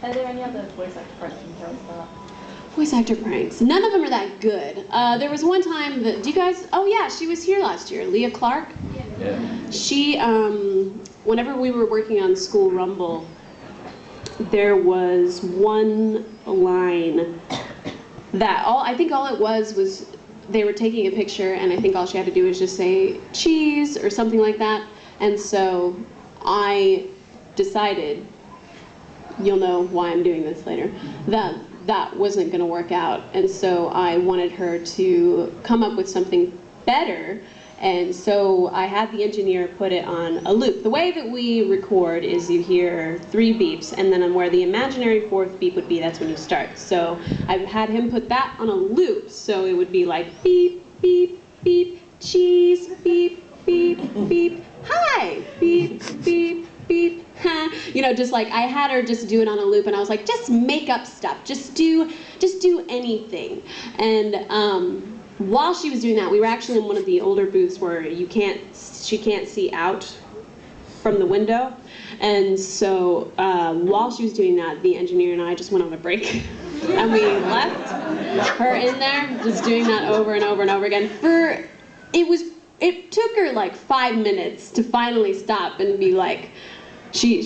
Are there any other voice actor pranks you can tell us about? Voice actor pranks. None of them are that good. There was one time that, do you guys, oh yeah, she was here last year, Leah Clark. Yeah. She, whenever we were working on School Rumble, there was one line that, I think all it was they were taking a picture, and I think all she had to do was just say cheese or something like that. And so I decided, you'll know why I'm doing this later, that wasn't going to work out. And so I wanted her to come up with something better. And so I had the engineer put it on a loop. The way that we record is you hear 3 beeps, and then where the imaginary 4th beep would be, that's when you start. So I had him put that on a loop, so it would be like beep, beep, beep, cheese, beep, beep, beep, hi, beep, beep, beep, huh. You know, just like I had her just do it on a loop, and I was like, just make up stuff, just do anything. And while she was doing that, we were actually in one of the older booths where she can't see out from the window. And so while she was doing that, the engineer and I just went on a break. And we left her in there, just doing that over and over and over again. It took her like 5 minutes to finally stop and be like, we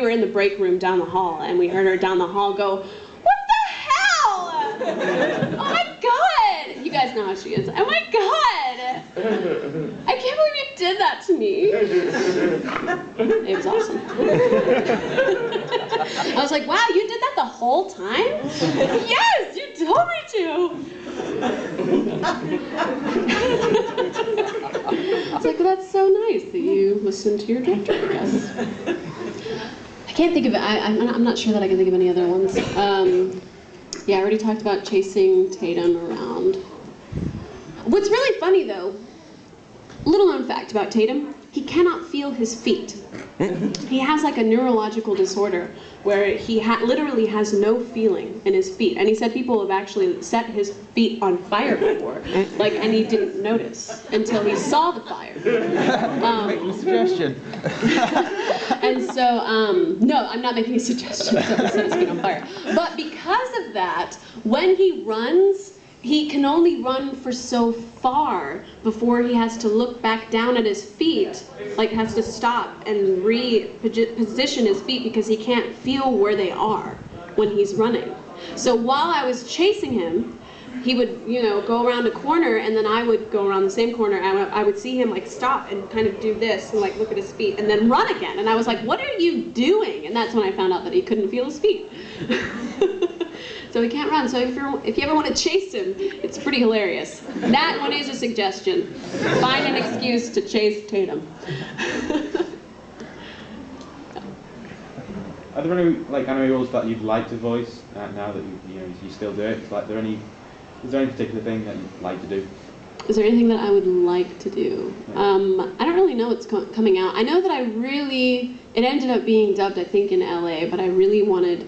were in the break room down the hall, and we heard her down the hall go, "What the hell? Oh my God!" You guys know how she is. Oh my God! I can't believe you did that to me. It was awesome. I was like, wow, you did that the whole time? Yes, you told me to. It's like, well, that's so nice that you listened to your director, I guess. I can't think of it. I'm not sure that I can think of any other ones. Yeah, I already talked about chasing Tatum around. What's really funny, though, little known fact about Tatum, he cannot feel his feet. He has like a neurological disorder where he literally has no feeling in his feet. And he said people have actually set his feet on fire before, and he didn't notice until he saw the fire. Making a suggestion. And so, no, I'm not making a suggestion to set his feet on fire. But because of that, when he runs, he can only run for so far before he has to look back down at his feet, like has to stop and reposition his feet because he can't feel where they are when he's running. So while I was chasing him, he would, go around a corner, and then I would go around the same corner, and I would see him like stop and kind of do this and like look at his feet and then run again. And I was like, what are you doing? And that's when I found out that he couldn't feel his feet. So he can't run. So if you ever want to chase him, it's pretty hilarious. That one is a suggestion. Find an excuse to chase Tatum. Are there any anime roles that you'd like to voice now that you still do it? Is there any particular thing that you'd like to do? Is there anything that I would like to do? I don't really know what's coming out. I know that it ended up being dubbed, I think, in LA, but I really wanted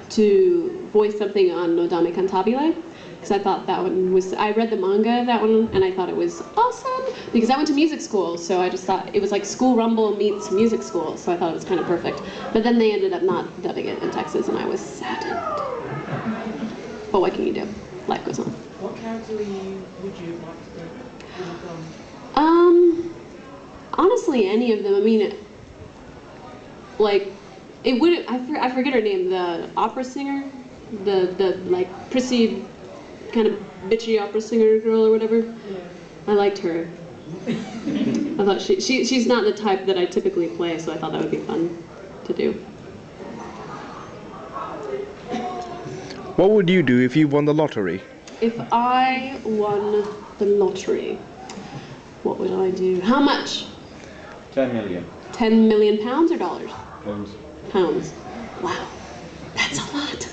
to voice something on Nodame Cantabile, because I thought that one was, I read the manga, that one, and I thought it was awesome, because I went to music school, so I just thought it was like School Rumble meets music school, so I thought it was kind of perfect. But then they ended up not dubbing it in Texas, and I was saddened. But what can you do? Life goes on. What character would you like to become? Honestly, any of them. I mean, it would. I forget her name. The opera singer, the prissy, kind of bitchy opera singer girl or whatever. Yeah. I liked her. I thought she's not the type that I typically play, so I thought that would be fun to do. What would you do if you won the lottery? If I won the lottery, what would I do? How much? 10 million. 10 million pounds or dollars? Pounds. Pounds. Wow, that's a lot.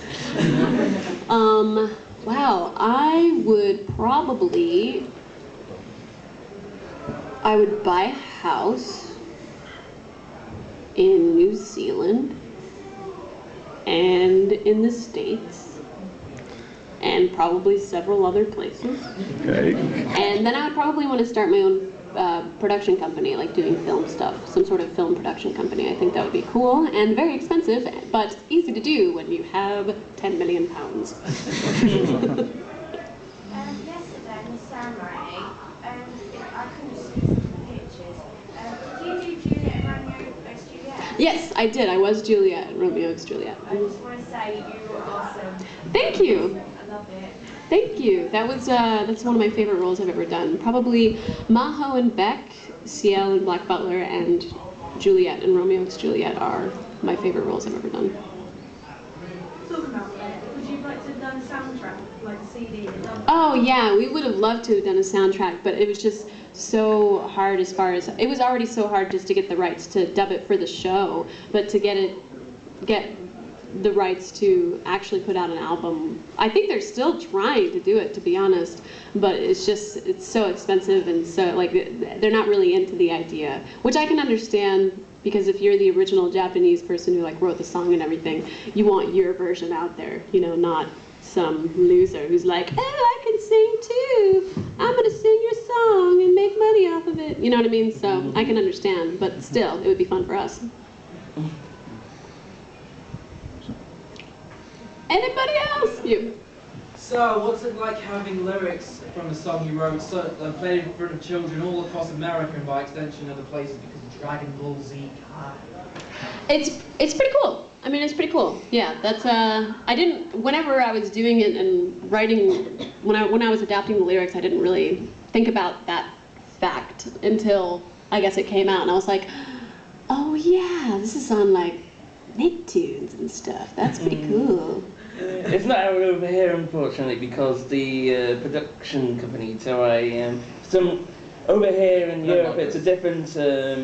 Wow, I would buy a house in New Zealand and in the States and probably several other places. Okay. And then I would probably want to start my own production company, like doing film stuff, some sort of film production company. I think that would be cool and very expensive, but easy to do when you have 10 million pounds. Yesterday in the ceremony, I couldn't see some of the pictures. Did you do Juliet and Romeo x Juliet? Yes, I did. I was Juliet, Romeo x Juliet. I just want to say you were awesome. Thank you. I love it. Thank you. That was that's one of my favorite roles I've ever done. Probably Maho and Beck, Ciel and Black Butler, and Juliet and Romeo x Juliet are my favorite roles I've ever done. Talking about that, would you like to have done a soundtrack, like a CD? Oh yeah, we would have loved to have done a soundtrack, but it was just so hard as far as, it was already so hard just to get the rights to dub it for the show, but to get the rights to actually put out an album. I think they're still trying to do it, to be honest, but it's so expensive, and so like they're not really into the idea, which I can understand, because if you're the original Japanese person who like wrote the song and everything, you want your version out there, you know, not some loser who's like, oh, I can sing too, I'm gonna sing your song and make money off of it, you know what I mean? So I can understand, but still, it would be fun for us. Anybody else? You. So, what's it like having lyrics from a song you wrote, played in front of children all across America and by extension other places because of Dragon Ball Z? It's pretty cool. I mean, it's pretty cool. Yeah, that's I didn't. Whenever I was doing it and writing, when I was adapting the lyrics, I didn't really think about that fact until I guess it came out, and I was like, oh yeah, this is on like Nicktoons and stuff. That's pretty cool. It's not out over here, unfortunately, because the production company, so over here in Europe, it's a different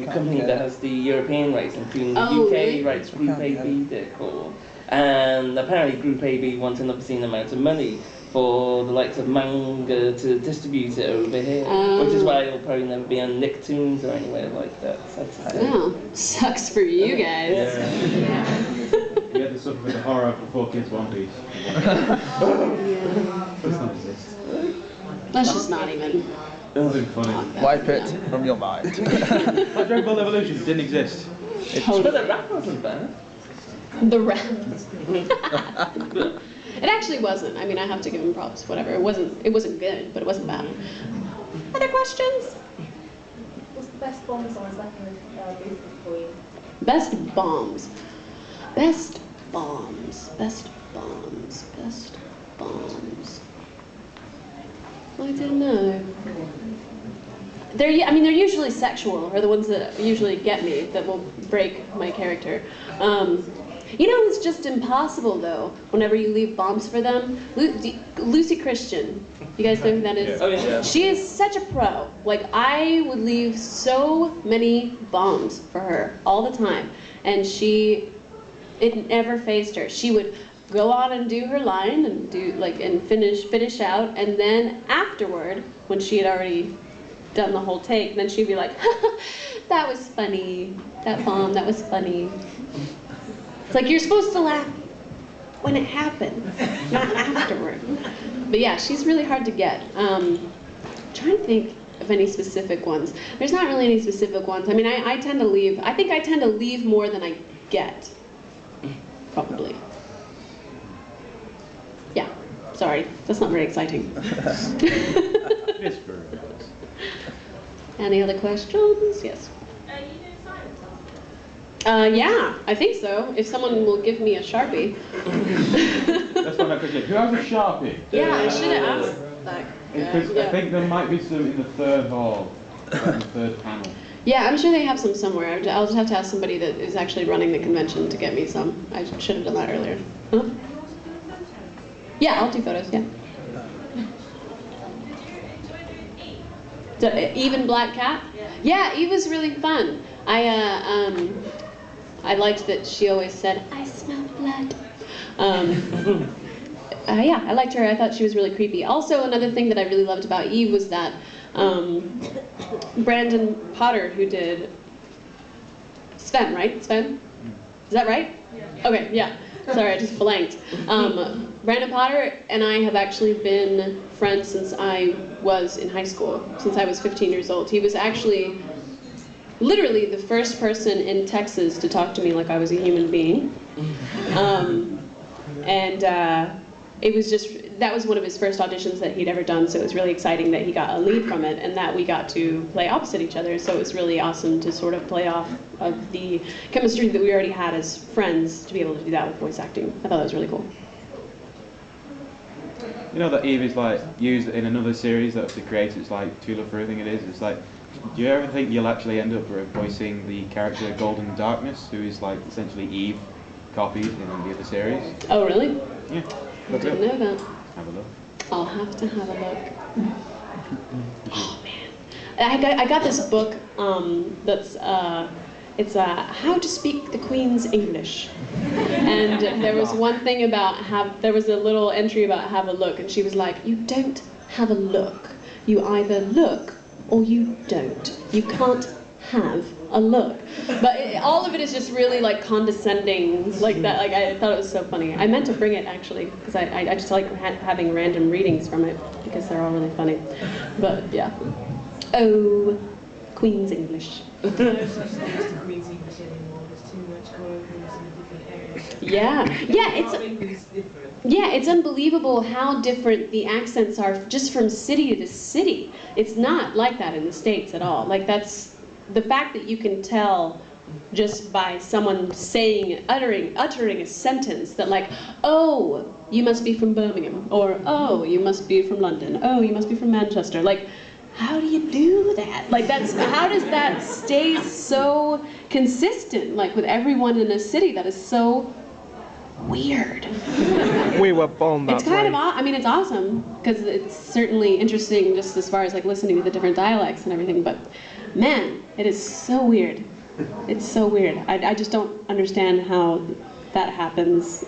company that has the European rights, including the UK really? rights, Group AB they're called. And apparently Group AB wants an obscene amount of money for the likes of manga to distribute it over here, which is why it'll probably never be on Nicktoons or anywhere like that. Oh, sucks for you guys. Yeah. You had to suffer with the horror of the 4 Kids One Piece. Does not exist. Let's just not even. Nothing funny. Wipe it from your mind. Like Dragon Ball Evolution didn't exist. But the rap wasn't bad. The rap. It actually wasn't. I mean, I have to give him props. Whatever. It wasn't good, but it wasn't bad. Other questions? What's the best bomb song that's left in the booth for you? Best bombs. Best bombs. Best bombs. Best bombs. I don't know. They're usually sexual, or the ones that usually get me, that will break my character. You know who's just impossible though, whenever you leave bombs for them? Lucy Christian. You guys know who that is? Oh, yeah. She is such a pro. Like, I would leave so many bombs for her all the time, and it never fazed her. She would go on and do her line and finish out, and then afterward, when she had already done the whole take, then she'd be like, that was funny. That bomb, that was funny. It's like, you're supposed to laugh when it happened, not afterward. But yeah, she's really hard to get. I'm trying to think of any specific ones. There's not really any specific ones. I mean, I tend to leave. I think I tend to leave more than I get, probably. Yeah, sorry, that's not very exciting. It's very nice. Any other questions? Yes. You do silent talk? Yeah, I think so. If someone will give me a Sharpie. That's one I could get. Who has a Sharpie? Yeah, I should have asked that. Because I think there might be some in the third hall, in the third panel. Yeah, I'm sure they have some somewhere. I'll just have to ask somebody that is actually running the convention to get me some. I should have done that earlier. Huh? Yeah, I'll do photos, yeah. Eve and Black Cat? Yeah, Eve was really fun. I liked that she always said, I smell blood. Yeah, I liked her. I thought she was really creepy. Also, another thing that I really loved about Eve was that Brandon Potter, who did Sven, right? Sven? Is that right? Yeah. Okay, yeah. Sorry, I just blanked. Brandon Potter and I have actually been friends since I was in high school, since I was 15 years old. He was actually literally the first person in Texas to talk to me like I was a human being. It was just, that was one of his first auditions that he'd ever done, so it was really exciting that he got a lead from it and that we got to play opposite each other, so it was really awesome to sort of play off of the chemistry that we already had as friends, to be able to do that with voice acting. I thought that was really cool. You know that Eve is like used in another series that the creators like Tula for everything it is. It's like, do you ever think you'll actually end up voicing the character Golden Darkness, who is like essentially Eve copied in the other series? Oh, really? Yeah. I didn't know that. Have a look. I'll have to have a look. Oh man, I got this book that's it's How to Speak the Queen's English, and there was one thing about there was a little entry about have a look, and she was like, you don't have a look, you either look or you don't. You can't have a look. But all of it is just really like condescending, like that. Like I thought it was so funny. I meant to bring it actually, because I just like having random readings from it because they're all really funny. But yeah. Oh, Queen's English. There's no such thing as the Queen's English anymore. There's too much going on in different areas. Yeah, it's unbelievable how different the accents are just from city to city. It's not like that in the States at all. Like that's the fact that you can tell just by someone uttering a sentence that like, oh, you must be from Birmingham, or oh, you must be from London, oh, you must be from Manchester. Like, how do you do that? Like how does that stay so consistent, like with everyone in a city? That is so weird. We were born that It's kind way. of, I mean, it's awesome, because it's certainly interesting just as far as like listening to the different dialects and everything, but man, it is so weird. It's so weird. I just don't understand how that happens